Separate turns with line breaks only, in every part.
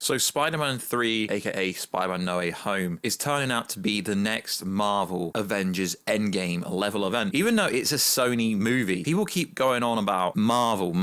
So Spider-Man 3, aka Spider-Man No Way Home, is turning out to be the next Marvel Avengers Endgame level event. Even though it's a Sony movie, people keep going on about Marvel.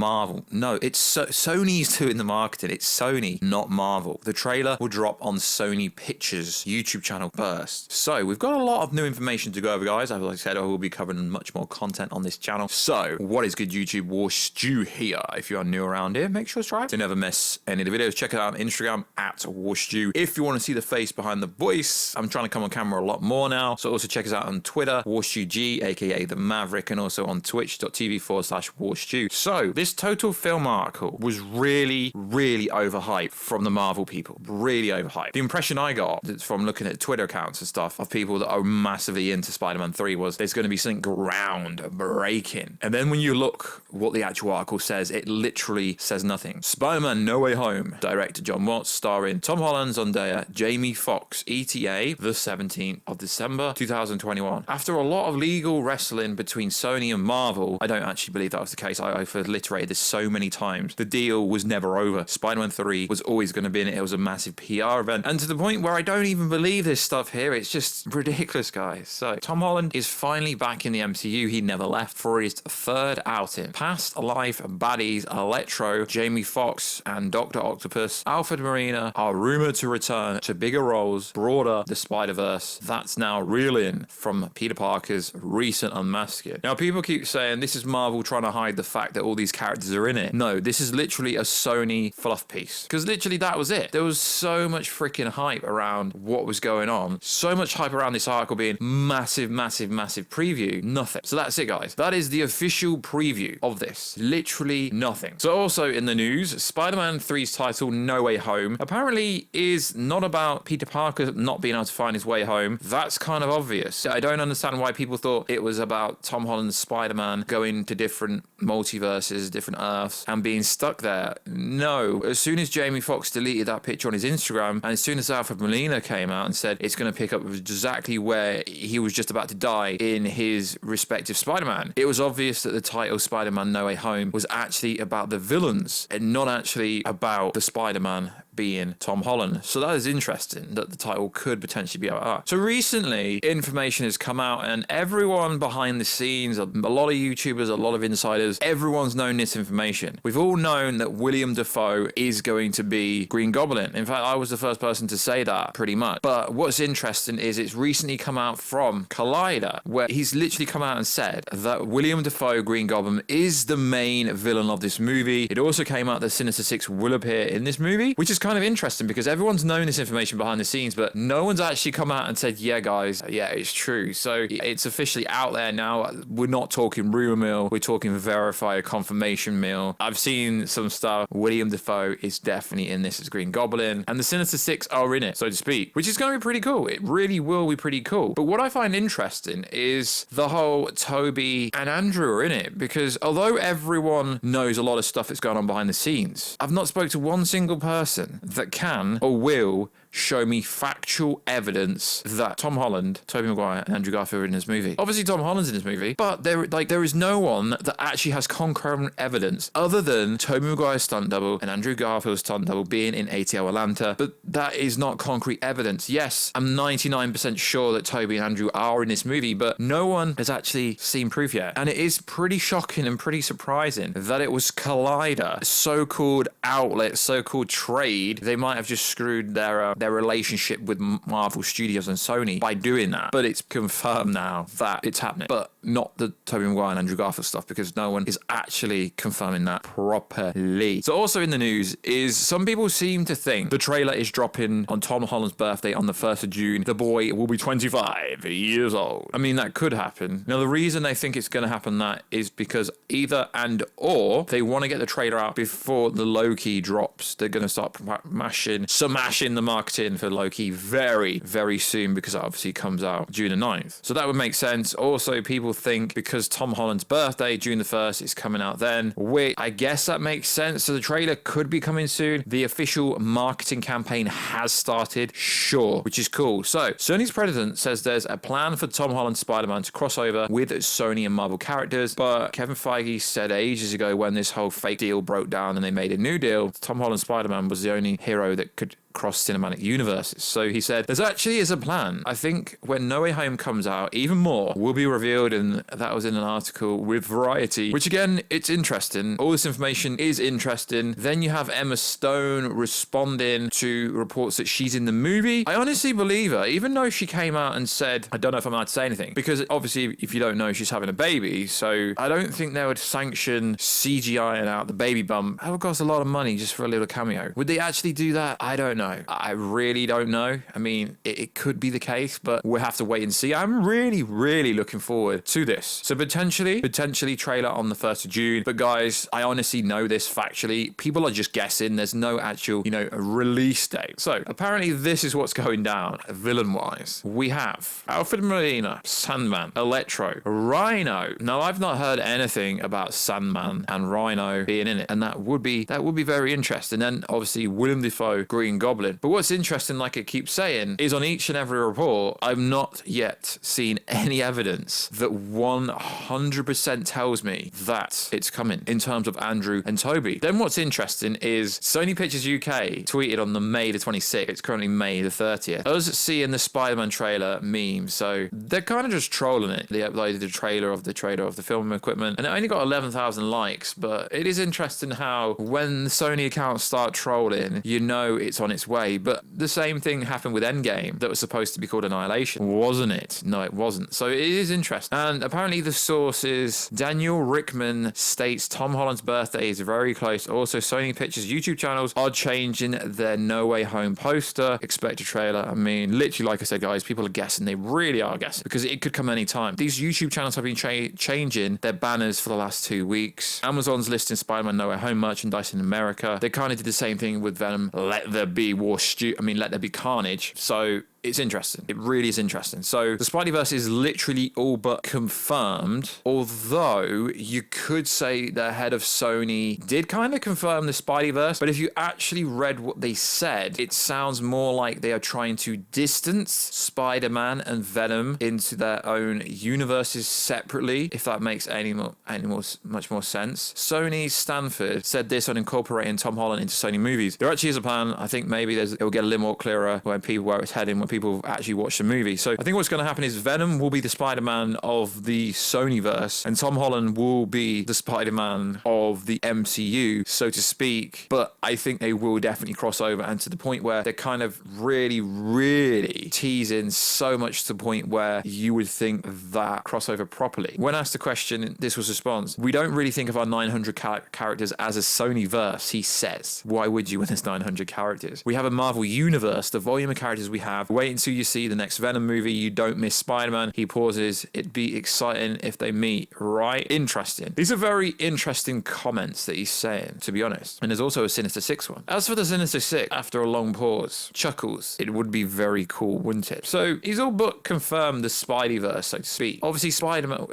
No, it's Sony's doing the marketing. It's Sony, not Marvel. The trailer will drop on Sony Pictures YouTube channel first. So we've got a lot of new information to go over, guys. As I said, I will be covering much more content on this channel. So what is good, YouTube? Warstu here. If you are new around here, make sure to subscribe to never miss any of the videos. Check it out on Instagram at Warstu. If you want to see the face behind the voice, I'm trying to come on camera a lot more now. So also check us out on Twitter, WarstuG, aka the Maverick, and also on twitch.tv/Warstu. So this total film article was really overhyped from the Marvel people. Really overhyped. The impression I got from looking at Twitter accounts and stuff of people that are massively into Spider-Man 3 was there's going to be something groundbreaking. And then when you look what the actual article says, it literally says nothing. Spider-Man No Way Home, director John Watts, starring Tom Holland, Zendaya, Jamie Foxx, ETA, the 17th of December 2021. After a lot of legal wrestling between Sony and Marvel, I don't actually believe that was the case. I've alliterated this so many times. The deal was never over. Spider-Man 3 was always going to be in it. It was a massive PR event. And to the point where I don't even believe this stuff here. It's just ridiculous, guys. So Tom Holland is finally back in the MCU. He never left for his third outing. Past life baddies Electro, Jamie Foxx, and Dr. Octopus, Alfred Molina are rumored to return to bigger roles, broader the SpiderVerse. That's now reeling from Peter Parker's recent unmasking. Now, people keep saying this is Marvel trying to hide the fact that all these characters are in it. No, this is literally a Sony fluff piece. Because literally that was it. There was so much freaking hype around what was going on. So much hype around this article being massive preview. Nothing. So that's it, guys. That is the official preview of this. Literally nothing. So also in the news, Spider-Man 3's title, No Way Home, apparently is not about Peter Parker not being able to find his way home. That's kind of obvious. I don't understand why people thought it was about Tom Holland's Spider-Man going to different multiverses, different Earths, and being stuck there. No. As soon as Jamie Foxx deleted that picture on his Instagram, and as soon as Alfred Molina came out and said it's going to pick up exactly where he was just about to die in his respective Spider-Man, it was obvious that the title Spider-Man No Way Home was actually about the villains and not actually about the Spider-Man being Tom Holland. So that is interesting that the title could potentially be about that. So recently, information has come out and everyone behind the scenes, a lot of YouTubers, a lot of insiders, everyone's known this information. We've all known that William Dafoe is going to be Green Goblin. In fact, I was the first person to say that pretty much. But what's interesting is it's recently come out from Collider, where he's literally come out and said that William Dafoe, Green Goblin, is the main villain of this movie. It also came out that Sinister 6 will appear in this movie, which is kind of interesting because everyone's known this information behind the scenes, but no one's actually come out and said, yeah, guys, yeah, it's true. So it's officially out there now. We're not talking rumor mill. We're talking verified confirmation mill. I've seen some stuff. William Dafoe is definitely in this as Green Goblin, and the Sinister 6 are in it, so to speak, which is going to be pretty cool. It really will be pretty cool. But what I find interesting is the whole Toby and Andrew are in it, because although everyone knows a lot of stuff that's going on behind the scenes, I've not spoke to one single person that can or will show me factual evidence that Tom Holland, Tobey Maguire, and Andrew Garfield are in this movie. Obviously, Tom Holland's in this movie, but there is no one that actually has concurrent evidence other than Tobey Maguire's stunt double and Andrew Garfield's stunt double being in ATL Atlanta. But that is not concrete evidence. Yes, I'm 99% sure that Tobey and Andrew are in this movie, but no one has actually seen proof yet. And it is pretty shocking and pretty surprising that it was Collider, so-called outlet, so-called trade. They might have just screwed their relationship with Marvel Studios and Sony by doing that. But it's confirmed now that it's happening. But not the Tobey Maguire and Andrew Garfield stuff, because no one is actually confirming that properly. So also in the news is some people seem to think the trailer is dropping on Tom Holland's birthday on the 1st of June. The boy will be 25 years old. I mean, that could happen. Now, the reason they think it's going to happen that is because either and or they want to get the trailer out before the Loki drops. They're going to start smashing the marketing locked in for Loki very, very soon because it obviously comes out June the 9th. So that would make sense. Also, people think because Tom Holland's birthday, June the 1st, is coming out then, which I guess that makes sense. So the trailer could be coming soon. The official marketing campaign has started, sure, which is cool. So Sony's president says there's a plan for Tom Holland's Spider-Man to cross over with Sony and Marvel characters, but Kevin Feige said ages ago when this whole fake deal broke down and they made a new deal, Tom Holland's Spider-Man was the only hero that could cross cinematic universes. So he said, there's actually is a plan. I think when No Way Home comes out, even more will be revealed, and that was in an article with Variety, which again, it's interesting. All this information is interesting. Then you have Emma Stone responding to reports that she's in the movie. I honestly believe her, even though she came out and said, I don't know if I'm allowed to say anything, because obviously, if you don't know, she's having a baby, so I don't think they would sanction CGIing out the baby bump. That would cost a lot of money just for a little cameo. Would they actually do that? I don't know. I really don't know. I mean, it could be the case, but we'll have to wait and see. I'm really, really looking forward to this. So potentially trailer on the 1st of June. But guys, I honestly know this factually. People are just guessing. There's no actual, release date. So apparently this is what's going down villain-wise. We have Alfred Molina, Sandman, Electro, Rhino. Now, I've not heard anything about Sandman and Rhino being in it, and that would be very interesting. Then obviously Willem Dafoe, Green Goblin. But what's interesting, like it keeps saying, is on each and every report, I've not yet seen any evidence that 100% tells me that it's coming in terms of Andrew and Toby. Then what's interesting is Sony Pictures UK tweeted on the May the 26th, it's currently May the 30th, us seeing the Spider-Man trailer meme. So they're kind of just trolling it. They uploaded the trailer of the film equipment, and it only got 11,000 likes. But it is interesting how when the Sony accounts start trolling, it's on its way. But the same thing happened with Endgame that was supposed to be called Annihilation, wasn't it? No, it wasn't. So it is interesting. And apparently the source is Daniel Rickman states Tom Holland's birthday is very close. Also, Sony Pictures YouTube channels are changing their No Way Home poster. Expect a trailer. I mean, literally, like I said, guys, people are guessing. They really are guessing because it could come any time. These YouTube channels have been changing their banners for the last 2 weeks. Amazon's listing Spider-Man No Way Home merchandise in America. They kind of did the same thing with Venom. Let there be let there be carnage. So it's interesting. It really is interesting. So the SpiderVerse is literally all but confirmed, although you could say the head of Sony did kind of confirm the SpiderVerse, but if you actually read what they said, it sounds more like they are trying to distance Spider-Man and Venom into their own universes separately, if that makes much more sense. Sony Stanford said this on incorporating Tom Holland into Sony movies. There actually is a plan. I think maybe it will get a little more clearer where it's heading, when people actually watch the movie. So I think what's going to happen is Venom will be the Spider-Man of the Sonyverse, and Tom Holland will be the Spider-Man of the MCU, so to speak. But I think they will definitely cross over, and to the point where they're kind of really, really teasing so much to the point where you would think that crossover properly. When asked the question, this was response: we don't really think of our 900 characters as a Sonyverse, he says. Why would you when there's 900 characters? We have a Marvel universe, the volume of characters we have. Wait until you see the next Venom movie. You don't miss Spider-Man. He pauses. It'd be exciting if they meet, right? Interesting. These are very interesting comments that he's saying, to be honest. And there's also a Sinister 6 one. As for the Sinister 6, after a long pause, chuckles. It would be very cool, wouldn't it? So he's all but confirmed the Spideyverse, so to speak. Obviously,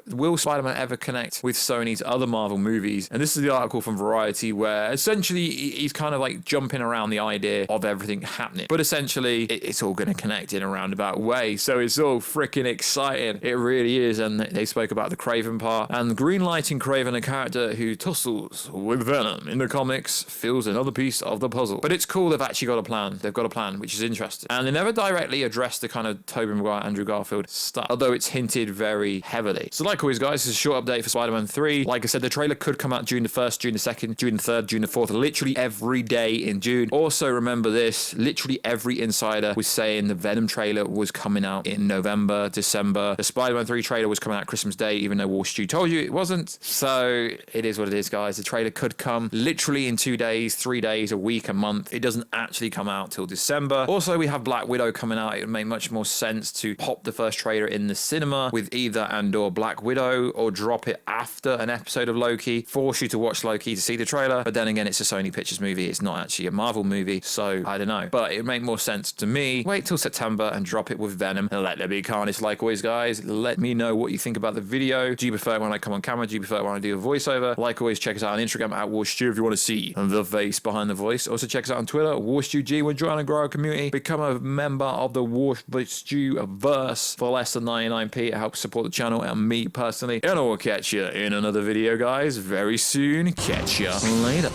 will Spider-Man ever connect with Sony's other Marvel movies? And this is the article from Variety where essentially he's kind of like jumping around the idea of everything happening. But essentially, it's all going to connect in a roundabout way. So it's all freaking exciting. It really is. And they spoke about the Kraven part. And greenlighting Kraven, a character who tussles with Venom in the comics, fills another piece of the puzzle. But it's cool they've actually got a plan. They've got a plan, which is interesting. And they never directly addressed the kind of Tobey Maguire, Andrew Garfield stuff, although it's hinted very heavily. So like always, guys, this is a short update for Spider-Man 3. Like I said, the trailer could come out June the 1st, June the 2nd, June the 3rd, June the 4th, literally every day in June. Also, remember this, literally every insider was saying the Venom trailer was coming out in November, December. The Spider-Man 3 trailer was coming out Christmas Day, even though Warstu told you it wasn't. So it is what it is, guys. The trailer could come literally in 2 days, 3 days, a week, a month. It doesn't actually come out till December. Also, we have Black Widow coming out. It would make much more sense to pop the first trailer in the cinema with either and/or Black Widow, or drop it after an episode of Loki, force you to watch Loki to see the trailer. But then again, it's a Sony Pictures movie. It's not actually a Marvel movie, so I don't know. But it would make more sense to me. Wait till September and drop it with Venom and let there be carnage. Like always, guys, let me know what you think about the video. Do you prefer it when I come on camera? Do you prefer it when I do a voiceover? Like always, check us out on Instagram at Warstu if you want to see the face behind the voice. Also, check us out on Twitter, WarstuG. We're trying to grow our community. Become a member of the SpiderVerse for less than 99p. It helps support the channel and me personally. And I will catch you in another video, guys, very soon. Catch you later.